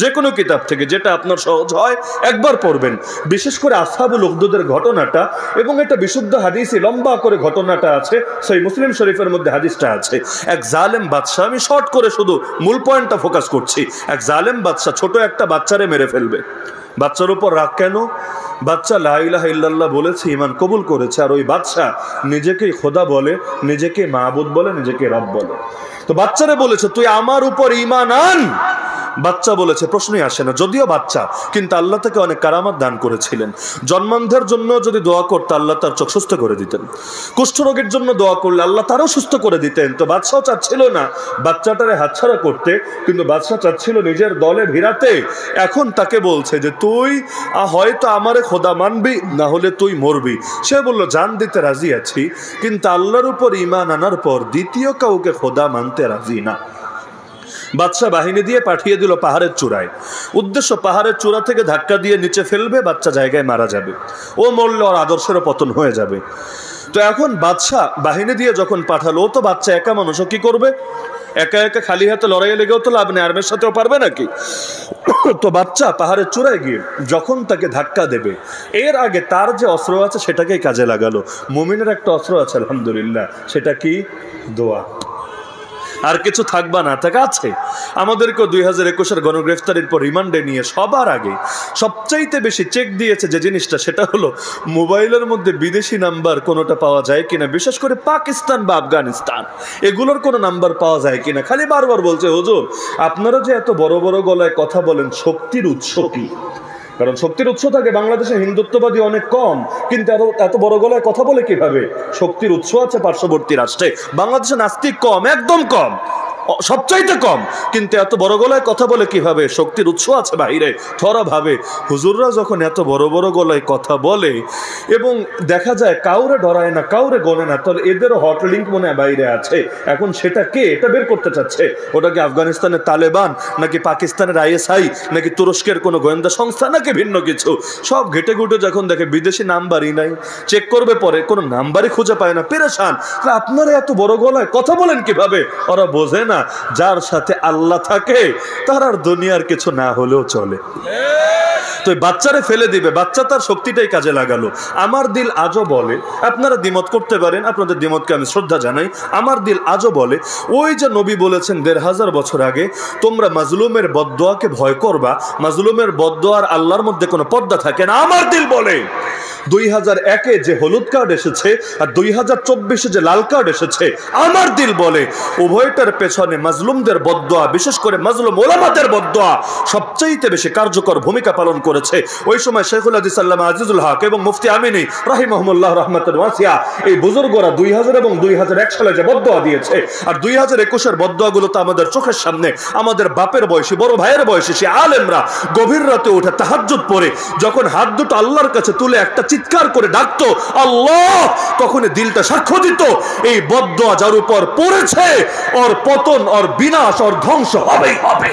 যে কোনো কিতাব থেকে যেটা আপনার সহজ হয় একবার পড়বেন। বিশেষ করে আসহাবুল উখদুদের ঘটনাটা, এবং এটা বিশুদ্ধ হাদিসে লম্বা করে ঘটনাটা আছে, সহিহ মুসলিম শরীফের মধ্যে হাদিসটা আছে। এক জালেম বাদশা, আমি শর্ট করে শুধু মূল পয়েন্টটা ফোকাস করছি, এক জালেম বাদশা ছোট একটা বাচ্চারে মেরে ফেলবে। বাচ্চার উপর রাগ কেন? বাচ্চা লা ইলাহা ইল্লাল্লাহ বলেছে, ঈমান কবুল করেছে, আর ওই বাচ্চা নিজেকে খোদা বলে, নিজেকে মাবুদ বলে, নিজেকে রব বলে। তো বাচ্চারে বলেছে তুই আমার উপর ঈমান আন। বাচ্চা বলেছে প্রশ্নই আসে না, যদিও বাচ্চা, কিন্তু আল্লাহ তাকে অনেক কারামাত দান করেছিলেন। জন্মান্ধের জন্য যদি দোয়া করতো আল্লাহ তার চোখ সুস্থ করে দিতেন, কুষ্ঠরোগের জন্য দোয়া করলে আল্লাহ তারও সুস্থ করে দিতেন। তো বাদশাও চাচ্ছিল না বাচ্চাটারে হাতছাড়া করতে, কিন্তু বাদশা চাচ্ছিল নিজের দলে ভিড়াতে। এখন তাকে বলছে যে তুই হয়তো আমারে খোদা মানবি, না হলে তুই মরবি। সে বলল জান দিতে রাজি আছি, কিন্তু আল্লাহর উপর ঈমান আনার পর দ্বিতীয় কাউকে খোদা মানতে রাজি না। বাদশা বাহিনী দিয়ে পাঠিয়ে দিল পাহাড়ের চূড়ায়। উদ্দেশ্য পাহাড়ের চূড়া থেকে ধাক্কা দিয়ে নিচে ফেলবে, বাচ্চা জায়গায় মারা যাবে, ও মরলে ওর আদর্শেরও পতন হয়ে যাবে। তো এখন বাদশা বাহিনী দিয়ে যখন পাঠালো, ও তো বাচ্চা একা মানুষ, ও কি করবে? একা একা খালি হাতে লড়াইয়ে লেগেও তো লাভ নেই, আর্মির সাথেও পারবে নাকি? তো বাচ্চা পাহাড়ের চূড়ায় গিয়ে যখন তাকে ধাক্কা দেবে, এর আগে তার যে অস্ত্র আছে সেটাকেই কাজে লাগালো। মুমিনের একটা অস্ত্র আছে আলহামদুলিল্লাহ, সেটা কি? দোয়া। আর কিছু থাকবা না থাকা আছে। আমাদেরকেও 2021-এর গণগ্রেফতারির পর রিমান্ডে নিয়ে সবার আগে সবচাইতে বেশি চেক দিয়েছে যে জিনিসটা, সেটা হলো মোবাইলের মধ্যে বিদেশি নাম্বার কোনোটা পাওয়া যায় কিনা, বিশেষ করে পাকিস্তান বা আফগানিস্তান এগুলোর কোনো নাম্বার পাওয়া যায় কিনা। খালি বারবার বলছে হুজুর আপনারা যে এত বড় বড় গলায় কথা বলেন, শক্তির উৎস কি? কারণ শক্তির উৎস থাকে বাংলাদেশে হিন্দুত্ববাদী অনেক কম, কিন্তু এত বড় গলায় কথা বলে কিভাবে? শক্তির উৎস আছে পার্শ্ববর্তী রাষ্ট্রে। বাংলাদেশে নাস্তিক কম, একদম কম, সবচাইতে কম, কিন্তু এত বড় গলায় কথা বলে কিভাবে? শক্তির উৎস আছে বাইরে। থরা ভাবে হুজুররা যখন এত বড় বড় গলায় কথা বলে এবং দেখা যায় কাউরে ডরায় না, কাউরে গনে না, তাহলে এদেরও হট লিঙ্ক মনে হয় বাইরে আছে। এখন সেটা কে? এটা বের করতে চাচ্ছে। ওটা কি আফগানিস্তানের তালেবান, নাকি পাকিস্তানের ISI, নাকি তুরস্কের কোনো গোয়েন্দা সংস্থা, নাকি ভিন্ন কিছু? সব ঘেটে ঘুটে যখন দেখে বিদেশি নাম্বারই নাই, চেক করবে পরে কোনো নাম্বারই খুঁজে পায় না, পেরেশান। আপনারা এত বড় গলায় কথা বলেন কিভাবে? ওরা বোঝে না যার সাথে আল্লাহ থাকে তার আর দুনিয়ার কিছু না হলেও চলে। তো বাচ্চারে ফেলে দিবে, বাচ্চা তার শক্তিটাই কাজে লাগালো। আমার দিল আজও বলে, আপনারা দ্বিমত করতে পারেন, আপনাদের দ্বিমতকে আমি শ্রদ্ধা জানাই, আমার দিল আজও বলে ওই যে নবী বলেছেন 1500 বছর আগে, তোমরা মাজলুমের বদদোয়াকে ভয় করবা, মাজলুমের বদদোয়ার আল্লাহর মধ্যে কোনো পর্দা থাকে না। আমার দিল বলে 2001-এ যে হলুদ কার্ড এসেছে আর 2024-এ যে লাল কার্ড এসেছে, আমার দিল বলে উভয়টার পেছনে মাজলুমদের বদদোয়া, বিশেষ করে মাজলুম ওলামাদের বদদোয়া সবচাইতে বেশি কার্যকর ভূমিকা পালন করেছে। ওই সময় শেখুল হাদিস আল্লামা আজিজুল হক এবং মুফতি আমিনী রাহিমাহুমুল্লাহ রাহমাতান ওয়াসিয়া, এই বুজুর্গরা 2000 এবং 2001 সালে যে বদদোয়া দিয়েছে, আর 2021-এর বদদোয়াগুলো তো আমাদের চোখের সামনে। আমাদের বাপের বয়সী, বড় ভাইয়ের বয়সী সে আলেমরা গভীর রাতে উঠে তাহাজ্জুদ পড়ে যখন হাত দুটো আল্লাহর কাছে তুলে একটা চিৎকার করে ডাকতো আল্লাহ, তখন দিলটা সাক্ষ্য দিত এই বদদোয়া যার উপর পড়েছে ওর পতন, ওর বিনাশ, ওর ধ্বংস হবেই হবে।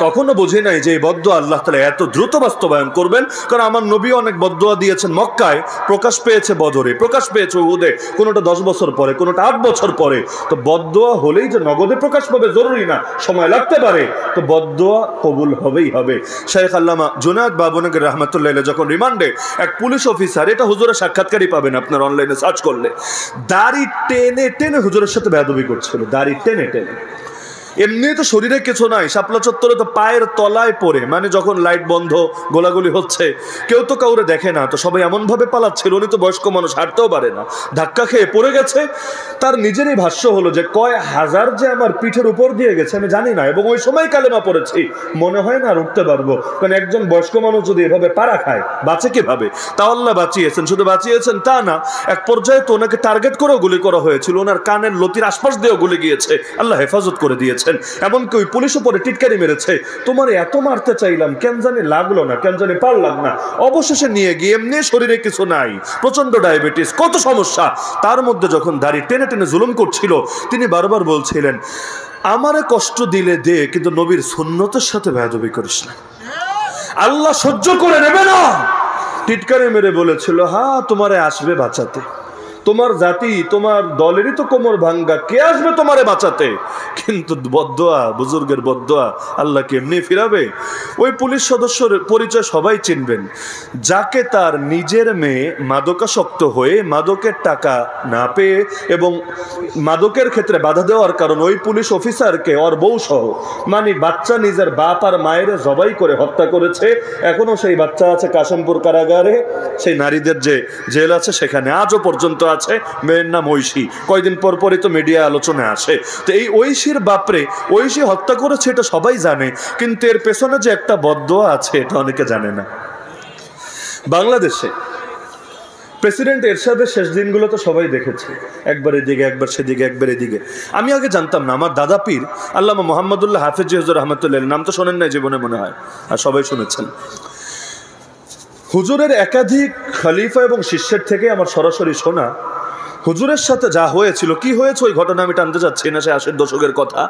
তখনও বুঝি নাই যে এই বদদোয়া আল্লাহ তাআলা এত দ্রুত বাস্তবায়ন করবেন। কারণ আমার নবী অনেক বদদোয়া দিয়েছেন মক্কায়, প্রকাশ পেয়েছে বদরে, প্রকাশ পেয়েছে উহুদে, কোনোটা 10 বছর পরে, কোনোটা 8 বছর পরে। তো বদদোয়া হলেই যে নগদে প্রকাশ পাবে জরুরি না, সময় লাগতে পারে। তো বদদোয়া কবুল হবেই হবে। শেখ আল্লামা জুনায়েদ বাবনগর রাহমাতুল্লাহ আলাইহি যখন রিমান্ডে, এক পুলিশ অফিসার, এটা হুজুরের সাক্ষাৎকারই পাবেন আপনার অনলাইনে সার্চ করলে, দাড়ি টেনে টেনে হুজুরের সাথে বেয়াদবি করছিল, দাড়ি টেনে টেনে। এমনি তো শরীরে কিছু নাই, শাপলা চত্বরে তো পায়ের তলায় পড়ে, মানে যখন লাইট বন্ধ গোলাগুলি হচ্ছে কেউ তো কাউরে দেখে না, তো সবাই এমন ভাবে পালাচ্ছিল, উনি তো বয়স্ক মানুষ, হাঁটতেও পারে না, ধাক্কা খেয়ে পড়ে গেছে। তার নিজেরই ভাষ্য হলো যে কয় হাজার যে আমার পিঠের উপর দিয়ে গেছে আমি জানি না, এবং ওই সময় কালেমা পড়েছি, মনে হয় না আর উঠতে পারবো। কারণ একজন বয়স্ক মানুষ যদি এভাবে পাড়া খায় বাঁচে কিভাবে? তা আল্লাহ বাঁচিয়েছেন, শুধু বাঁচিয়েছেন তা না, এক পর্যায়ে তো ওনাকে টার্গেট করেও গুলি করা হয়েছিল, ওনার কানের লতির আশপাশ দিয়েও গুলি গিয়েছে, আল্লাহ হেফাজত করে দিয়েছে। এমনকি ওই পুলিশ উপরে টিটকারি মেরেছে, তোমার এত মারতে চাইলাম কেন জানি লাগলো না, কেন জানি পারলাম না। অবশেষে নিয়ে গিয়ে এমনি শরীরে কিছু নাই, প্রচন্ড ডায়াবেটিস, কত সমস্যা, তার মধ্যে যখন দাড়ি টেনে টেনে জুলুম করছিল, তিনি বারবার বলছিলেন আমারে কষ্ট দিলে দে, কিন্তু নবীর সুন্নতের সাথে বেয়াদবি করিস না, আল্লাহ সহ্য করে নেবে না। টিটকারি মেরে বলেছিল হ্যাঁ তোমারে আসবে বাঁচাতে, তোমার জাতি তোমার দলেরই তো কোমর ভাঙ্গা, কে আসবে তোমারে বাঁচাতে? কিন্তু বদদোয়া, বুজুর্গের বদদোয়া আল্লাহ কেমনি ফিরাবে? ওই পুলিশ সদস্যর পরিচয় সবাই চিনবেন, যাকে তার নিজের মেয়ে মাদকাসক্ত হয়ে মাদকের টাকা না পেয়ে এবং মাদকের ক্ষেত্রে বাধা দেওয়ার কারণ ওই পুলিশ অফিসারকে ওর বউ সহ মানে বাচ্চা নিজের বাপ আর মায়ের জবাই করে হত্যা করেছে। এখনো সেই বাচ্চা আছে কাশিমপুর কারাগারে, সেই নারীদের যে জেল আছে সেখানে আজও পর্যন্ত আছে। মেয়ের নাম ঐশী, কয়দিন পর পরই তো মিডিয়া আলোচনায় আসে। তো এই ঐশীর বাপরে ঐশী হত্যা করেছে এটা সবাই জানে, কিন্তু এর পেছনে যে একটা বদদোয়া আছে এটা অনেকে জানে না। বাংলাদেশে প্রেসিডেন্ট এরশাদের শেষ দিনগুলো তো সবাই দেখেছে, একবার এদিকে একবার সেদিকে একবার এদিকে। আমি আগে জানতাম না, আমার দাদা পীর আল্লামা মোহাম্মদুল্লাহ হাফেজ হুজুর রহমতুল্লাহ, নাম তো শোনেন নাই জীবনে মনে হয়, আর সবাই শুনেছেন। হুজুরের একাধিক খলিফা এবং শিষ্যের থেকে আমার সরাসরি শোনা, হুজুরের সাথে যা হয়েছিল, কি হয়েছে ওই ঘটনা আমি টানতে যাচ্ছি না, সে 80 দশকের কথা।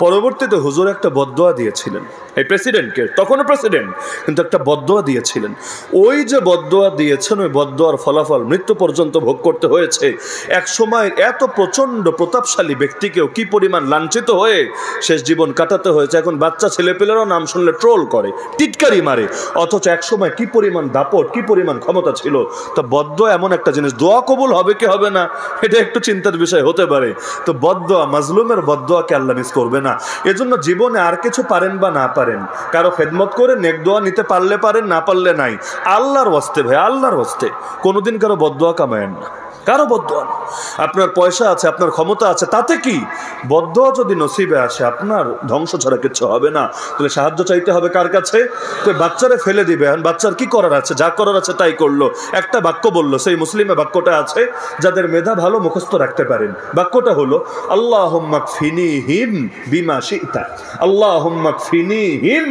পরবর্তীতে হুজুর একটা বদদোয়া দিয়েছিলেন এই প্রেসিডেন্টকে, তখনও প্রেসিডেন্ট, কিন্তু একটা বদদোয়া দিয়েছিলেন। ওই যে বদদোয়া দিয়েছেন, ওই বদদোয়ার ফলাফল মৃত্যু পর্যন্ত ভোগ করতে হয়েছে। এক সময় এত প্রচণ্ড প্রতাপশালী ব্যক্তিকেও কি পরিমাণ লাঞ্ছিত হয়ে শেষ জীবন কাটাতে হয়েছে। এখন বাচ্চা ছেলেপেলেরাও নাম শুনলে ট্রোল করে, টিটকারি মারে, অথচ এক সময় কি পরিমাণ দাপট, কি পরিমাণ ক্ষমতা ছিল। তো বদদোয়া এমন একটা জিনিস, দোয়া কবুল হবে কি হবে না এটা একটু চিন্তার বিষয় হতে পারে। তো বদদোয়া, মাজলুমের বদদোয়াকে আল্লাহ মিস করবে না। এজন্য জীবনে আর কিছু পারেন বা না পারেন, কারো খেদমত করে নেক দোয়া নিতে পারলে পারেন, না পারলে নাই। আল্লাহর ওয়াস্তে ভাই, আল্লাহর ওয়াস্তে কোনোদিন কারো বদদোয়া কামায়েন না, কারো বদদোয়া। আপনার পয়সা আছে, আপনার ক্ষমতা আছে, তাতে কি? বদদোয়া যদি নসিবে আসে আপনার ধ্বংস ছাড়া কিছু হবে না। তাহলে সাহায্য চাইতে হবে কার কাছে? তো বাচ্চারে ফেলে দিবে, বাচ্চার কি করার আছে? যা করার আছে তাই করলো। একটা বাক্য বললো, সেই মুসলিমে বাক্যটা আছে, যাদের মেধা ভালো মুখস্থ রাখতে পারেন। বাক্যটা হলো আল্লাহুম্মা কফিনিহিম বিমা শি'তা, আল্লাহুম্মা কফিনিহিম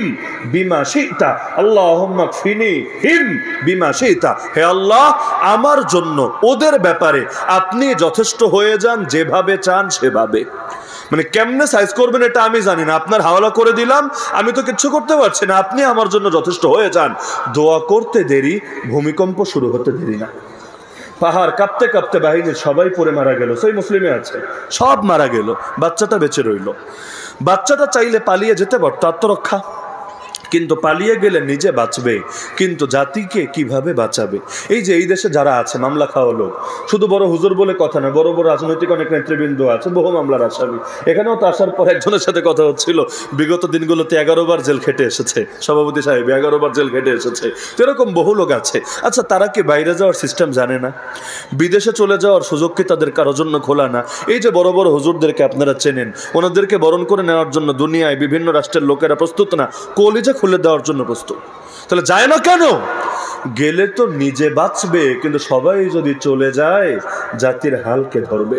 বিমা শি'তা, আল্লাহুম্মা কফিনিহিম বিমা শি'তা। হে আল্লাহ, আমার জন্য ওদের ব্যাপারে আপনি যথেষ্ট হয়ে যান, যেভাবে চান সেভাবে। মানে কেমনে সাইজ করবেন এটা আমি জানি না, আপনার হাওয়ালা করে দিলাম, আমি তো কিচ্ছু করতে পারছি না, আপনি আমার জন্য যথেষ্ট হয়ে যান। দোয়া করতে দেরি, ভূমিকম্প শুরু হতে দেরি না। পাহাড় কাঁপতে কাঁপতে বাহিনীর সবাই পড়ে মারা গেল, সেই মুসলিমে আছে, সব মারা গেল, বাচ্চাটা বেঁচে রইল। বাচ্চাটা চাইলে পালিয়ে যেতে পারত, আত্মরক্ষা, কিন্তু পালিয়ে গেলে নিজে বাঁচবে, কিন্তু জাতিকে কিভাবে বাঁচাবে? এই যে এই দেশে যারা আছে মামলা খাওয়া লোক, শুধু বড় হুজুর বলে কথা না, বড় বড় রাজনৈতিক অনেক নেতৃবৃন্দ আছে, বহু মামলার আসামি। এখানেও তো আসার পর একজনের সাথে কথা হচ্ছিল, বিগত দিনগুলোতে 11 বার জেল খেটে এসেছে, সভাপতি সাহেব 11 বার জেল খেটে এসেছে। তো এরকম বহু লোক আছে। আচ্ছা, তারা কি বাইরে যাওয়ার সিস্টেম জানে না? বিদেশে চলে যাওয়ার সুযোগ কি তাদের কারোর জন্য খোলা না? এই যে বড় বড় হুজুরদেরকে আপনারা চেনেন, ওনাদেরকে বরণ করে নেওয়ার জন্য দুনিয়ায় বিভিন্ন রাষ্ট্রের লোকেরা প্রস্তুত না, কলিজা খুলে দেওয়ার জন্য প্রস্তুত। তাহলে যায় না কেন? গেলে তো নিজে বাঁচবে, কিন্তু সবাই যদি চলে যায় জাতির হালকে ধরবে।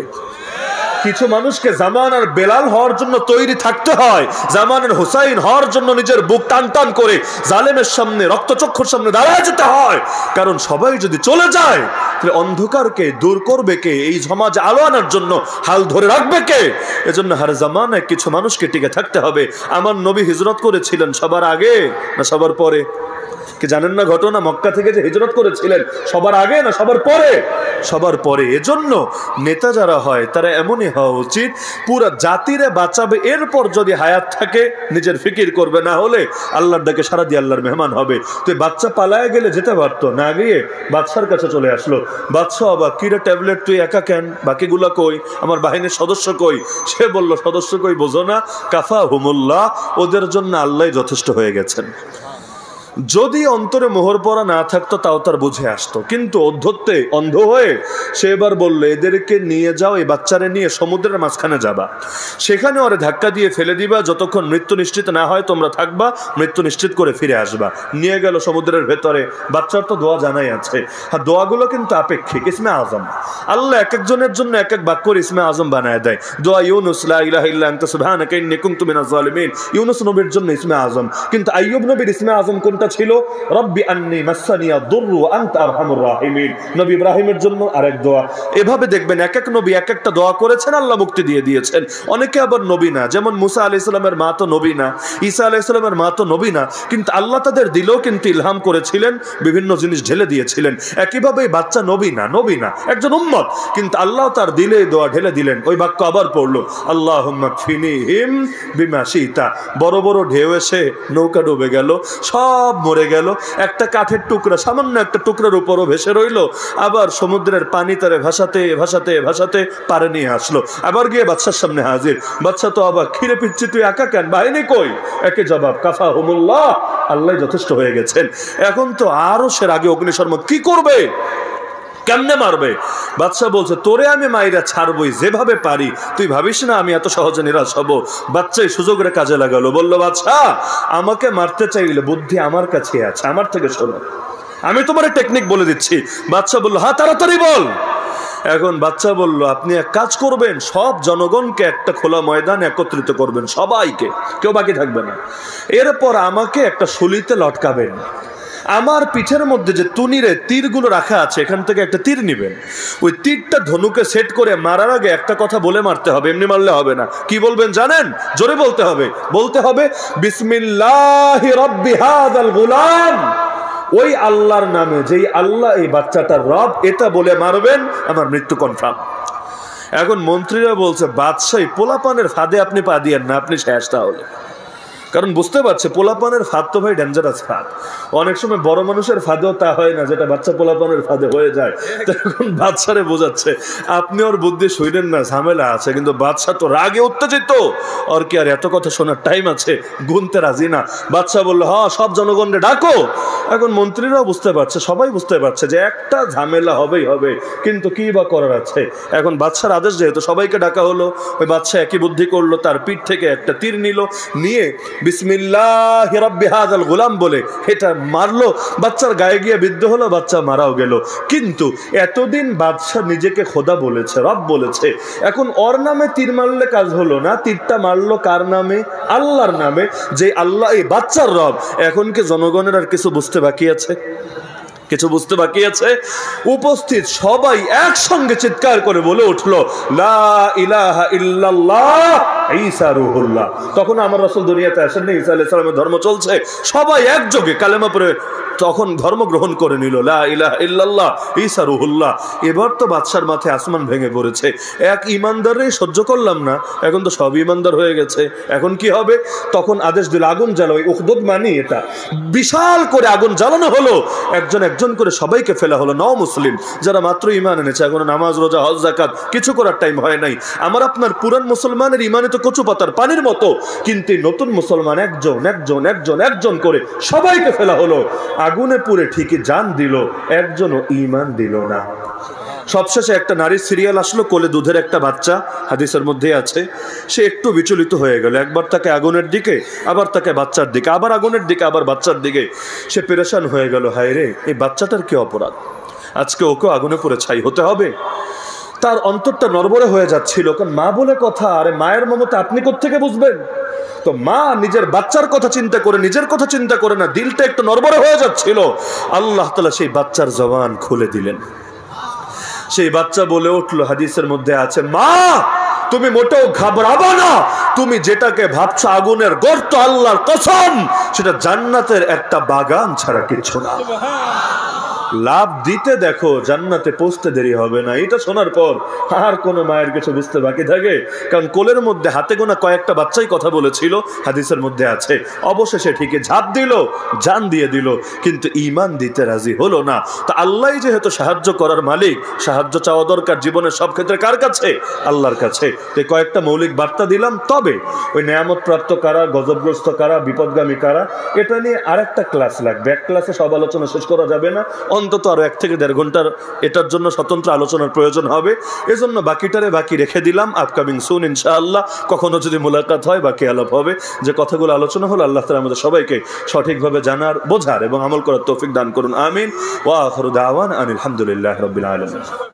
কিছু মানুষকে জামানার বেলাল হওয়ার জন্য তৈরি থাকতে হয়, জামানার হুসাইন হওয়ার জন্য নিজের বুক টান টান করে জালেমের সামনে, রক্তচক্ষুর সামনে দাঁড়ায় যেতে হয়। কারণ সবাই যদি চলে যায় তাহলে অন্ধকারকে দূর করবে কে? এই সমাজে আলো আনার জন্য হাল ধরে রাখবে কে? এজন্য হার জামানায় কিছু মানুষকে টিকে থাকতে হবে। আমার নবী হিজরত করেছিলেন সবার আগে না সবার পরে? কি জানেন না ঘটনা? মক্কা থেকে যে হিজরত করেছিলেন সবার আগে না সবার পরে? সবার পরে। এজন্য নেতা যারা হয় তারা এমনই হওয়া উচিত, পুরো জাতিরে বাঁচাবে, এরপর যদি হায়াত থাকে নিজের ফিকির করবে, না হলে আল্লাহর ডাকে সারা দিয়ে আল্লাহর মেহমান হবে। তো বাচ্চা পালায় গেলে যেতে পারতো না, গিয়ে বাদশার কাছে চলে আসলো। বাদশা অবাক, কিরে ট্যাবলেট তুই একা কেন, বাকিগুলা কই, আমার বাহিনীর সদস্য কই? সে বলল, সদস্য কই বোঝো না, কাফা হুমুল্লাহ, ওদের জন্য আল্লাহ যথেষ্ট হয়ে গেছেন। যদি অন্তরে মোহর পড়া না থাকতো তাও তার বুঝে আসতো, কিন্তু অধ্যত্তে অন্ধ হয়ে সে এবার বললো, এদেরকে নিয়ে যাও, এই বাচ্চারে নিয়ে সমুদ্রের মাঝখানে যাবা, সেখানে ওরে ধাক্কা দিয়ে ফেলে দিবা, যতক্ষণ মৃত্যু নিশ্চিত না হয় তোমরা থাকবা, মৃত্যু নিশ্চিত করে ফিরে আসবা। নিয়ে গেল সমুদ্রের ভেতরে। বাচ্চার তো দোয়া জানাই আছে, হ্যাঁ দোয়াগুলো কিন্তু আপেক্ষিক, ইসমে আজম। আল্লাহ এক একজনের জন্য এক এক বাক্যর ইসমে আজম বানায় দেয়। দোয়া ইউনুস, লা ইলাহা ইল্লা আনতা সুবহানাকা ইন্নী কুনতু মিনাজ জালিমিন, ইউনুস নবীর জন্য ইসমে আজম। কিন্তু আইয়ুব নবীর ইসমে আজম কোনটা কোনটা ছিল? রব্বি আন্নী মাসসানিয়া দুররু ওয়া আনতা আরহামুর রাহিমিন। নবী ইব্রাহিমের জন্য আরেক দোয়া। এভাবে দেখবেন এক এক নবী এক একটা দোয়া করেছেন, আল্লাহ মুক্তি দিয়ে দিয়েছেন। অনেকে আবার নবী না, যেমন মুসা আলাইহিস সালামের মা তো নবী না, ঈসা আলাইহিস সালামের মা তো নবী না, কিন্তু আল্লাহ তাদের দিলেও কিন্তু ইলহাম করেছিলেন, বিভিন্ন জিনিস ঢেলে দিয়েছিলেন। একইভাবে বাচ্চা নবী না, একজন উম্মত, কিন্তু আল্লাহ তার দিলে দোয়া ঢেলে দিলেন। ওই বাক্য আবার পড়লো, আল্লাহুম্মা কফিনিহিম বিমা শিতা। বড় বড় ঢেউ এসে নৌকা ডুবে গেল, সব মরে গেল, একটা কাঠের টুকরা, সামান্য একটা টুকরার উপরও ভেসে রইল। আবার সমুদ্রের পানি তারে ভাসাতে ভাসাতে ভাসাতে পারে নিয়ে আসলো। আবার গিয়ে বাদশার সামনে হাজির। বাদশা তো আবার, খিরে পিচ্ছি তুই একা কেন, বাহিনী কই? একে জবাব, কাফাহুমুল্লাহ, আল্লাহ যথেষ্ট হয়ে গেছেন। এখন তো আরো সের আগে অগ্নিশর্মা কি করবে, কেমনে মারবে? বাদশা বলছে, তোরে আমি মাইরা ছাড়বই যেভাবে পারি, তুই ভাবিস না আমি এত সহজে নিরাশ হব। বাচ্চা এই সুযোগের কাজে লাগালো, বললো, বাদশা আমাকে মারতে চাইলে বুদ্ধি আমার কাছে আছে, আমার থেকে শোনো, আমি তোমার টেকনিক বলে দিচ্ছি। বাদশা বললো, হ্যাঁ তাড়াতাড়ি বল। এখন বাচ্চা বলল, আপনি এক কাজ করবেন, সব জনগণকে একটা খোলা ময়দানে একত্রিত করবেন, সবাইকে, কেউ বাকি থাকবে না। এরপর আমাকে একটা শুলিতে লটকাবেন, আমার পিঠের মধ্যে যে তুনিরে তীরগুলো রাখা আছে এখান থেকে একটা তীর নিবেন, ওই তীরটা ধনুকে সেট করে মারার আগে একটা কথা বলে মারতে হবে, এমনি মারলে হবে না। কি বলবেন জানেন? জোরে বলতে হবে বিসমিল্লাহি রাব্বি হাযাল গুলাম। ওই আল্লাহর নামে, যেই আল্লাহ এই বাচ্চাটার রব, এটা বলে মারবেন, আমার মৃত্যু কনফার্ম। এখন মন্ত্রীরা বলছে, বাদশাহ পোলাপানের ফাঁদে আপনি পা দিয়েন না, আপনি শেষ তাহলে। কারণ বুঝতে পারছে পোলাপানের ফাঁদ তো ভাই ডেঞ্জারাস ফাঁদ। অনেক সময় বড় মানুষের ফাঁদেও তা হয় না যেটা বাচ্চা পোলাপানের ফাঁদে হয়ে যায়। তখন বাদশারে বোঝাচ্ছে, আপনি ওর বুদ্ধি শুনেন না, ঝামেলা আছে। কিন্তু বাদশা তো রাগে উত্তেজিত, ওর কি আর এত কথা শোনার টাইম আছে, গুনতে রাজি না। বাদশা বললো, হ্যাঁ সব জনগণকে ডাকো। এখন মন্ত্রীরাও বুঝতে পারছে, সবাই বুঝতে পারছে যে একটা ঝামেলা হবেই হবে, কিন্তু কি বা করার আছে। এখন বাদশার আদেশ যেহেতু, সবাইকে ডাকা হলো। ওই বাদশা একই বুদ্ধি করলো, তার পিঠ থেকে একটা তীর নিল, নিয়ে বিসমিল্লাহি রাব্বি হাযাল গুলাম বলে এটা মারলো। বাচ্চার গায়ে গিয়ে বিদ্ধ হলো, বাচ্চা মারাও গেল। কিন্তু এতদিন বাদশা নিজেকে খোদা বলেছে, রব বলেছে, এখন ওর নামে তীর মারলে কাজ হলো না। তীরটা মারলো কার নামে? আল্লাহর নামে, যে আল্লাহ এই বাচ্চার রব। এখন কি জনগণের আর কিছু বুঝতে বাকি আছে? কিছু বুঝতে বাকি আছে? উপস্থিত সবাই একসঙ্গে চিৎকার করে বলে উঠলো, লা ইলাহা ইল্লাল্লাহ ঈসা রুহুল্লাহ। তখন আমার রাসূল দুনিয়াতে আসেননি, ঈসা আলাইহিস সালামের ধর্ম চলছে। সবাই একযোগে কালেমা পড়ে তখন ধর্ম গ্রহণ করে নিল, লা ইলাহা ইল্লাল্লাহ ঈসা রুহুল্লাহ। এবার তো বাদশার মাথায় আসমান ভেঙে পড়েছে। এক ইমানদারে সহ্য করলাম না, এখন তো সব ইমানদার হয়ে গেছে, এখন কি হবে? তখন আদেশ দিল, আগুন জ্বালো। উখদুদ মানি এটা, বিশাল করে আগুন জ্বালানো হলো, একজন একজন করে সবাইকে ফেলা হলো। নও মুসলিম যারা মাত্র ইমান এনেছে, এখন নামাজ রোজা হজ যাকাত কিছু করার টাইম হয় নাই। আমার আপনার পুরান মুসলমানের ইমানে তো কচু পাতার পানির মতো, কিন্তু নতুন মুসলমান একজন একজন একজন একজন করে সবাইকে ফেলা হলো। আগুনে পুড়ে ঠিকই জান দিল, একজনও ঈমান দিল না। সবশেষে একটা নারীর সিরিয়াল আসলো, কোলে দুধের একটা বাচ্চা, হাদিসের মধ্যে আছে। সে একটু বিচলিত হয়ে গেল, একবার তাকে আগুনের দিকে, আবার তাকে বাচ্চার দিকে, আবার আগুনের দিকে, আবার বাচ্চার দিকে। সে পেরেশান হয়ে গেল, হায় রে, এই বাচ্চাটার কি অপরাধ, আজকে ওকে আগুনে পুড়ে ছাই হতে হবে। তার অন্তরটা নড়বড়ে হয়ে যাচ্ছিল, কারণ মা বলে কথা, আরে মায়ের মমতা আপনি কোত্থেকে বুঝবেন? তো মা নিজের বাচ্চার কথা চিন্তা করে, নিজের কথা চিন্তা করে না, দিলটা একটু নড়বড়ে হয়ে যাচ্ছিল। আল্লাহ তাআলা সেই বাচ্চার জবান খুলে দিলেন। সেই বাচ্চা বলে উঠলো, হাদিসের মধ্যে আছে, মা তুমি মোটেও ঘাবড়াবো না, তুমি যেটাকে ভাবছো আগুনের গর্ত, আল্লাহর কসম সেটা জান্নাতের একটা বাগান ছাড়া কিছু না। লাভ দিতে দেখো, জান্নাতে পৌঁছতে দেরি হবে না। এটা শোনার পর আর কোনো মায়ের কিছু বুঝতে বাকি থাকে? কারণ কোলের মধ্যে হাতে গোনা কয়েকটা বাচ্চাই কথা বলেছিল, হাদিসের মধ্যে আছে। অবশেষে ঠিকই ঝাঁপ দিল, জান দিয়ে দিল, কিন্তু ঈমান দিতে রাজি হলো না। তা আল্লাহ যেহেতু সাহায্য করার মালিক, সাহায্য চাওয়া দরকার জীবনের সব ক্ষেত্রে কার কাছে? আল্লাহর কাছে। তো কয়েকটা মৌলিক বার্তা দিলাম। তবে ওই নেয়ামত প্রাপ্ত কারা, গজবগ্রস্ত কারা, বিপদগামী কারা, এটা নিয়ে আরেকটা ক্লাস লাগবে। এক ক্লাসে সব আলোচনা শেষ করা যাবে না, অন্তত আরো 1 থেকে 1.5 ঘন্টার এটার জন্য স্বতন্ত্র আলোচনার প্রয়োজন হবে। এজন্য বাকিটারে বাকি রেখে দিলাম, আপকামিং সুন ইনশাআল্লাহ। কখনো যদি মোলাকাত হয় বাকি আলাপ হবে। যে কথাগুলো আলোচনা হলো, আল্লাহ তাআলা আমাদের সবাইকে সঠিকভাবে জানার, বোঝার এবং আমল করার তৌফিক দান করুন, আমিন। ওয়া আখিরু দাওয়ানা আনিল হামদুলিল্লাহি রাব্বিল আলামিন।